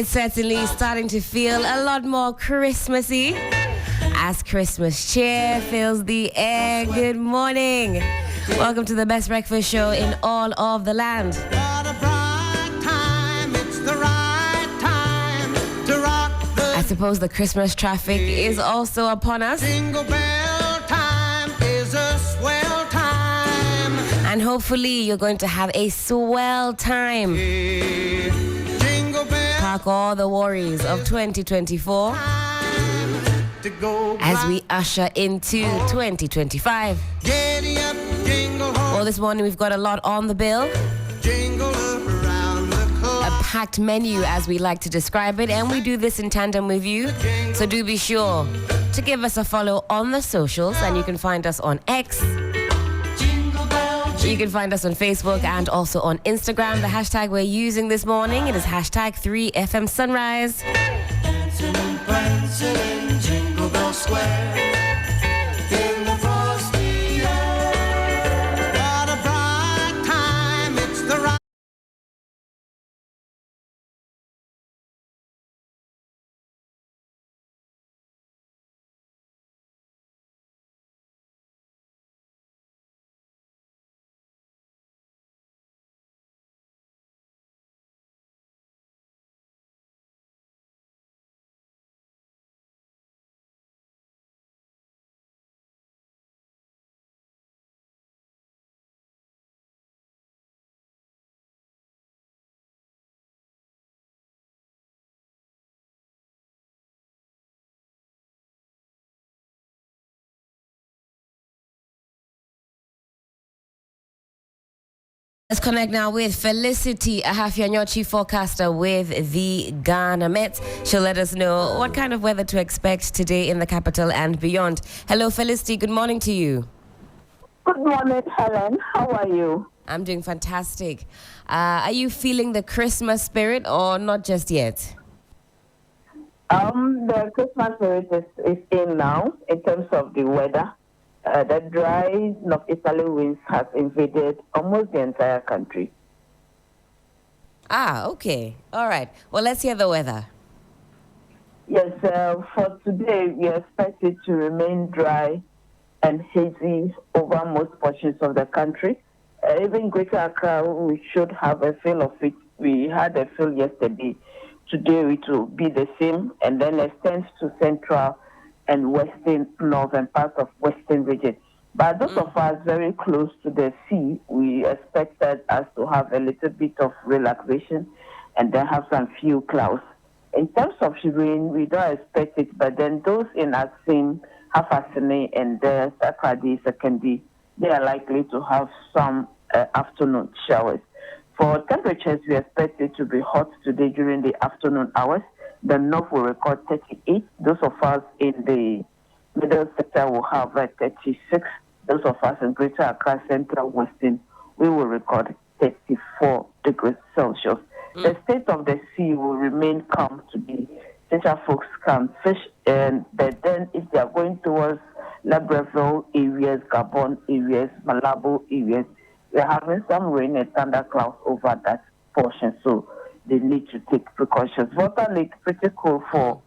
It's certainly starting to feel a lot more Christmassy as Christmas cheer fills the air. Good morning. Welcome to the best breakfast show in all of the land. What a bright time, it's the right time to rock the I suppose the Christmas traffic is also upon us. Jingle bell time is a swell time. And hopefully you're going to have a swell time. Jingle bell Park all the worries of 2024 time to go as we usher into 2025. Giddy up, jingle home, Well, this morning we've got a lot on the bill. jingle around the A clock. packed menu, as we like to describe it, and we do this in tandem with you. So do be sure to give us a follow on the socials, and you can find us on X. You can find us on Facebook and also on Instagram. The hashtag we're using this morning, it is hashtag 3FM Sunrise. Dancing and prancing in Jingle Bell Square in the frosty air. What a bright time, it's the right Let's connect now with Felicity Appiah-Ampofo, chief forecaster with the Ghana Met. She'll let us know what kind of weather to expect today in the capital and beyond. Hello, Felicity. Good morning to you. Good morning, Helen. How are you? I'm doing fantastic. Are you feeling the Christmas spirit or not just yet? The Christmas spirit is in now in terms of the weather. The dry northeasterly winds has invaded almost the entire country. Ah, okay. All right. Well, let's hear the weather. Yes, for today, we expect it to remain dry and hazy over most portions of the country. Even Greater Accra, we should have a feel of it. We had a feel yesterday. Today, it will be the same and then extends to central and western, northern parts of western region. But those of us very close to the sea, we expected us to have a little bit of relaxation and then have some few clouds. In terms of rain, we don't expect it, but then those in Asim, Hafasene, and Sakradi, Sekandi, they are likely to have some afternoon showers. For temperatures, we expect it to be hot today during the afternoon hours. The north will record 38. Those of us in the middle sector will have 36. Those of us in Greater Accra, Central, Western, we will record 34 degrees Celsius. The state of the sea will remain calm today. Central folks can fish, but then if they are going towards Libreville areas, Gabon areas, Malabo areas, we are having some rain and thunderclouds over that portion. So they need to take precautions. Water Lake pretty cool for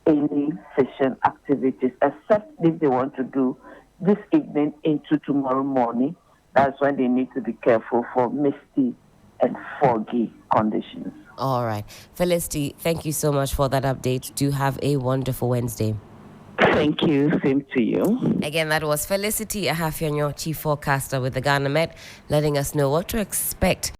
any fishing activities, except if they want to do this evening into tomorrow morning. That's when they need to be careful for misty and foggy conditions. All right. Felicity, thank you so much for that update. Do have a wonderful Wednesday. Thank you. Same to you. Again, that was Felicity Appiah-Ampofo, chief forecaster with the Ghana Met, letting us know what to expect.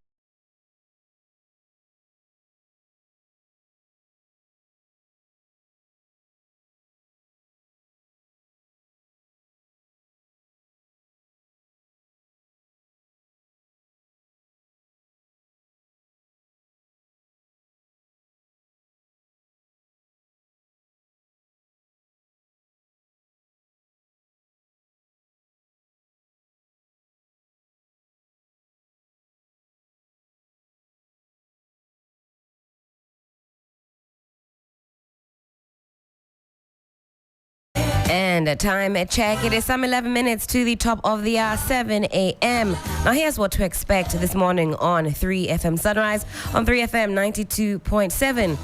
And a time check. It is some 11 minutes to the top of the hour, 7 a.m. Now here's what to expect this morning on 3FM Sunrise on 3FM 92.7.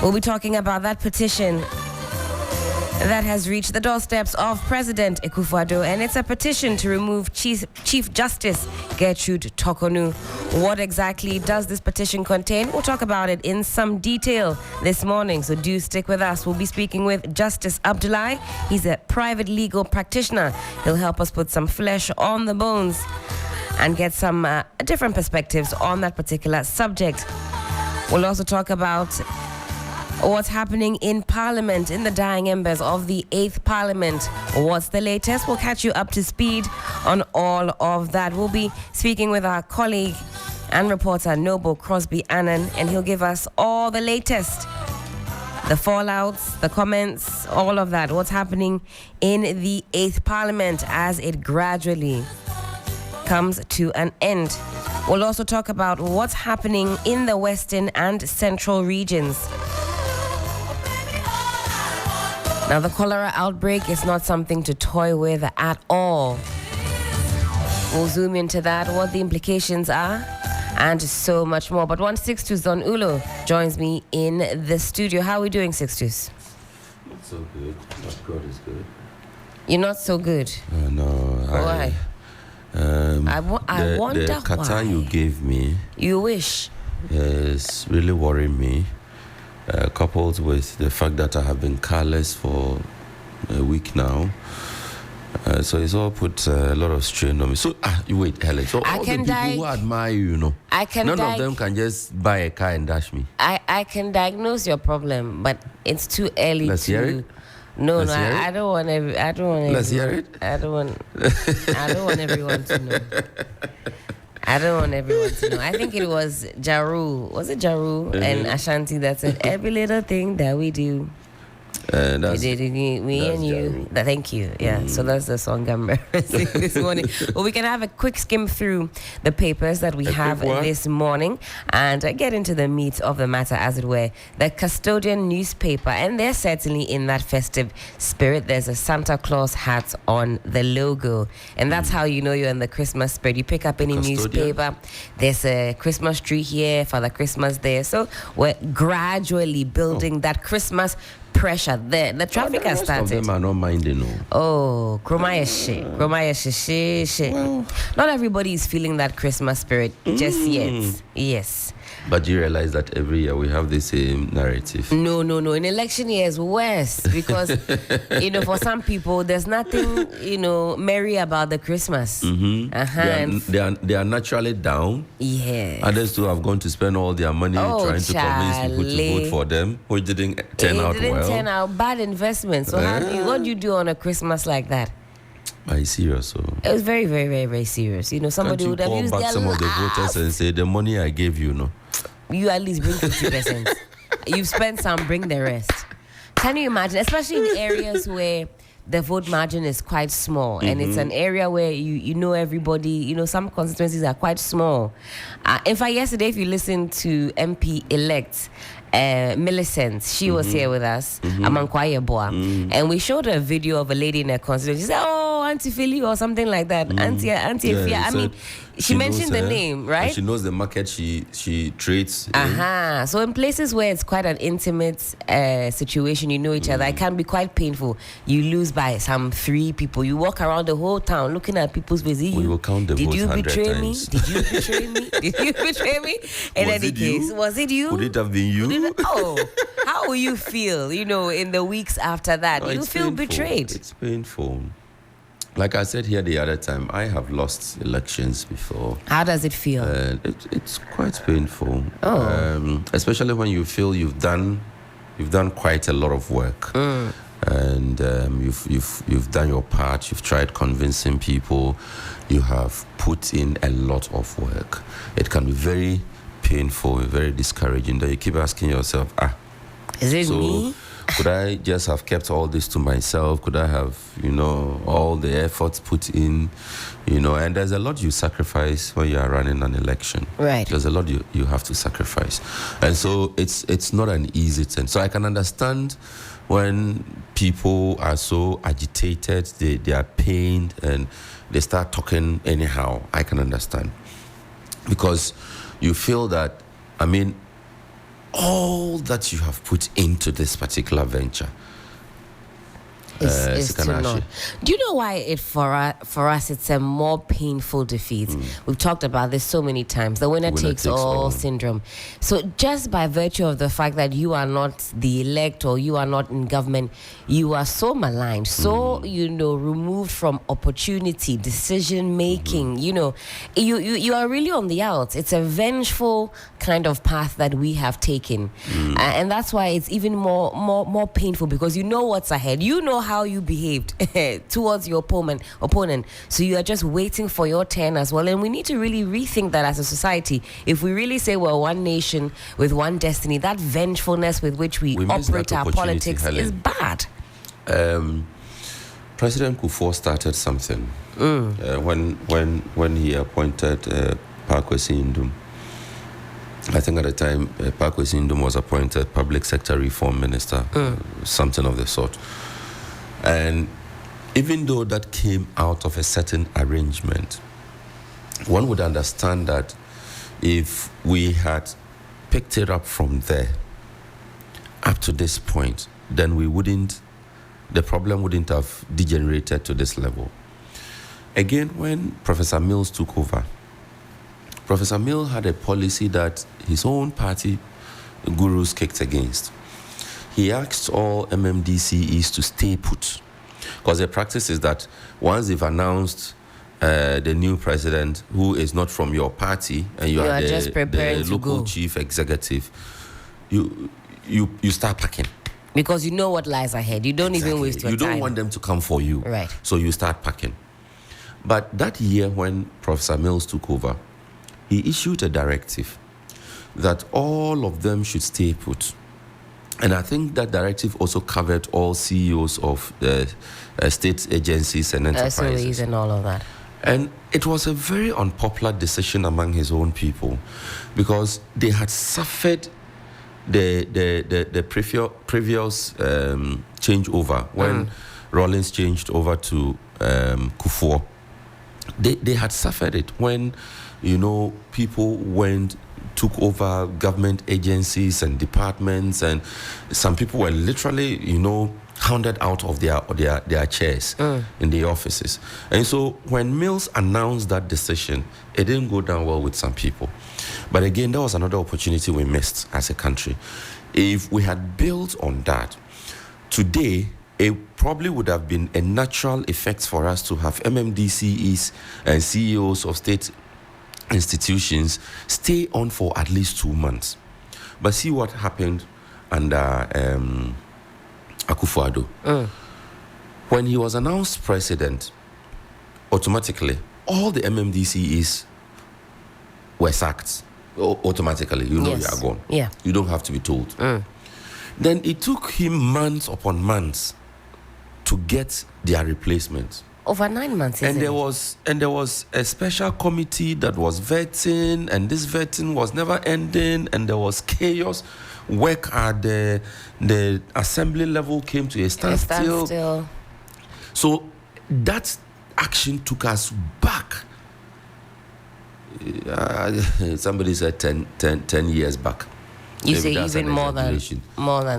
We'll be talking about that petition that has reached the doorsteps of President Akufo-Addo, and it's a petition to remove Chief Justice Gertrude Tokonu. What exactly does this petition contain? We'll talk about it in some detail this morning, so do stick with us. We'll be speaking with Justice Abdullahi. He's a private legal practitioner. He'll help us put some flesh on the bones and get some different perspectives on that particular subject. We'll also talk about what's happening in Parliament, in the dying embers of the 8th Parliament. What's the latest? We'll catch you up to speed on all of that. We'll be speaking with our colleague and reporter Noble Crosby Annan, and he'll give us all the latest, the fallouts, the comments, all of that. What's happening in the 8th Parliament as it gradually comes to an end. We'll also talk about what's happening in the western and central regions. Now, the cholera outbreak is not something to toy with at all. We'll zoom into that, what the implications are, and so much more. But one Sixtus Ullo joins me in the studio. How are we doing, Sixtus? Not so good. Not God is good. You're not so good? No. Why? I wonder the kata why. you gave me. You wish? Is really worrying me. Coupled with the fact that I have been careless for a week now. So it's all put a lot of strain on me. So, you wait, Helen. So all the people who admire you, none of them can just buy a car and dash me. I can diagnose your problem, but it's too early Let's hear it. No, Let's hear I don't want Let's hear it. I don't want everyone to know. I don't want everyone to know. I think it was Jaru. Was it Jaru and Ashanti that said, every little thing that we do, me and you. Thank you. Yeah, so that's the song I'm referencing this morning. Well, we can have a quick skim through the papers that we have this morning and get into the meat of the matter, as it were. The Custodian newspaper, and they're certainly in that festive spirit. There's a Santa Claus hat on the logo, and that's how you know you're in the Christmas spirit. You pick up any newspaper, there's a Christmas tree here, Father Christmas there. So we're gradually building that Christmas pressure there. The traffic has started. Some of them are not minding. Oh, Kromaya shit. Well, not everybody is feeling that Christmas spirit just yet. Yes. But do you realize that every year we have the same narrative? No. In election years, worse. Because, for some people, there's nothing, merry about the Christmas. Mm-hmm. They are naturally down. Yeah. Others too have gone to spend all their money trying to convince people to vote for them, which didn't turn out well. It didn't turn out. Bad investment. So what do you do on a Christmas like that? Are serious? So it was very, very, very, very serious. Somebody would have used back some of the voters and say, the money I gave you, you at least bring 50%. You've spent some, bring the rest. Can you imagine, especially in areas where the vote margin is quite small, and it's an area where you know everybody, some constituencies are quite small. In fact, yesterday, if you listen to MP-elect Millicent, she was here with us, Amankwaye Boa, and we showed her a video of a lady in her constituency. She said, "Oh, Auntie Philly," or something like that. Auntie Fia. I mean, she mentioned the name, right? She knows the market she trades. So in places where it's quite an intimate situation, you know each other, it can be quite painful. You lose by some 3 people. You walk around the whole town looking at people's faces. We will count the votes 100 times. Did you betray me? Did you betray me? In any case, was it you? Could it have been you? How will you feel, in the weeks after that? You feel betrayed. It's painful. Like I said here the other time, I have lost elections before. How does it feel? It's quite painful. Especially when you feel you've done quite a lot of work, and you've done your part. You've tried convincing people. You have put in a lot of work. It can be very painful, very discouraging. That you keep asking yourself, is it me? Could I just have kept all this to myself? Could I have, all the efforts put in, and there's a lot you sacrifice when you are running an election. Right. There's a lot you have to sacrifice. And so it's not an easy thing. So I can understand when people are so agitated, they are pained, and they start talking anyhow. I can understand. Because you feel that, all that you have put into this particular venture. Is to not. Do you know why for us it's a more painful defeat? We've talked about this so many times. The winner takes all syndrome. So just by virtue of the fact that you are not the elect or you are not in government, you are so maligned, so removed from opportunity, decision making. You are really on the outs. It's a vengeful kind of path that we have taken, and that's why it's even more painful, because you know what's ahead. You know how you behaved towards your opponent, so you are just waiting for your turn as well. And we need to really rethink that as a society. If we really say we're one nation with one destiny, that vengefulness with which we operate our politics, Helen, is bad. President Kufuor started something when he appointed Parkwesi Ndum. I think at the time Parkwesi Ndum was appointed Public Sector Reform Minister, something of the sort. And even though that came out of a certain arrangement, one would understand that if we had picked it up from there up to this point, then the problem wouldn't have degenerated to this level. Again, when Professor Mills took over, Professor Mills had a policy that his own party gurus kicked against. He asked all MMDCEs to stay put, because the practice is that once they've announced the new president, who is not from your party, and you are just preparing the to local go. chief executive, you start packing. Because you know what lies ahead. You don't even waste your time. You don't want them to come for you. Right. So you start packing. But that year when Professor Mills took over, he issued a directive that all of them should stay put. And I think that directive also covered all CEOs of state agencies and enterprises. SOEs and all of that. And it was a very unpopular decision among his own people, because they had suffered the previous changeover when Rawlings changed over to Kufuor. They had suffered it when, people took over government agencies and departments, and some people were literally, hounded out of their chairs in the offices. And so when Mills announced that decision, it didn't go down well with some people. But again, that was another opportunity we missed as a country. If we had built on that, today, it probably would have been a natural effect for us to have MMDCEs and CEOs of state institutions stay on for at least 2 months. But see what happened under Akufo-Addo. When he was announced president, automatically, all the MMDCEs were sacked. Automatically, you are gone. Yeah. You don't have to be told. Then it took him months upon months to get their replacement. Over 9 months, and there was a special committee that was vetting, and this vetting was never ending, and there was chaos. Work at the assembly level came to a standstill. So that action took us back. Somebody said 10 years back. You say even more than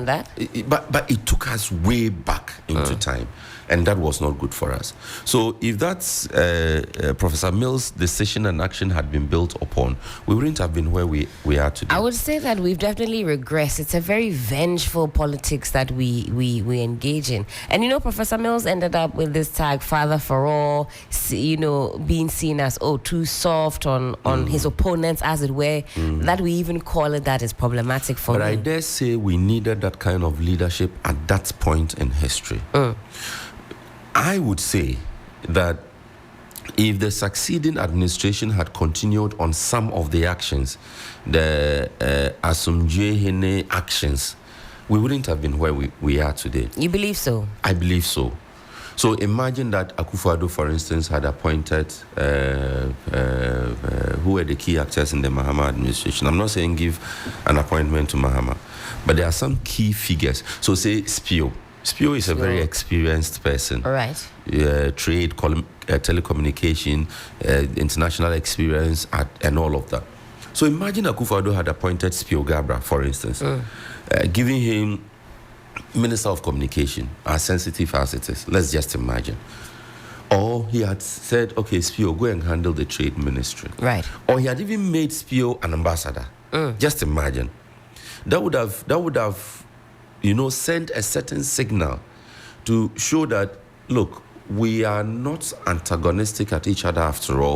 that? But it took us way back into time, and that was not good for us. So if that's Professor Mills' decision and action had been built upon, we wouldn't have been where we are today. I would say that we've definitely regressed. It's a very vengeful politics that we engage in. And Professor Mills ended up with this tag, Father for All, being seen as, too soft on his opponents, as it were. That we even call it that is problematic for But me. I dare say we needed that kind of leadership at that point in history. I would say that if the succeeding administration had continued on some of the actions, the Asumjehene actions, we wouldn't have been where we are today. You believe so? I believe so. So imagine that Akufo-Addo, for instance, had appointed who were the key actors in the Mahama administration. I'm not saying give an appointment to Mahama, but there are some key figures. So say Spio. Spio is a very experienced person. All right. Trade, telecommunication, international experience, and all of that. So imagine Akufo-Addo had appointed Spio Gabra, for instance, giving him Minister of Communication, as sensitive as it is. Let's just imagine. Or he had said, okay, Spio, go and handle the trade ministry. Right. Or he had even made Spio an ambassador. Just imagine. That would have, sent a certain signal to show that, look, we are not antagonistic at each other after all.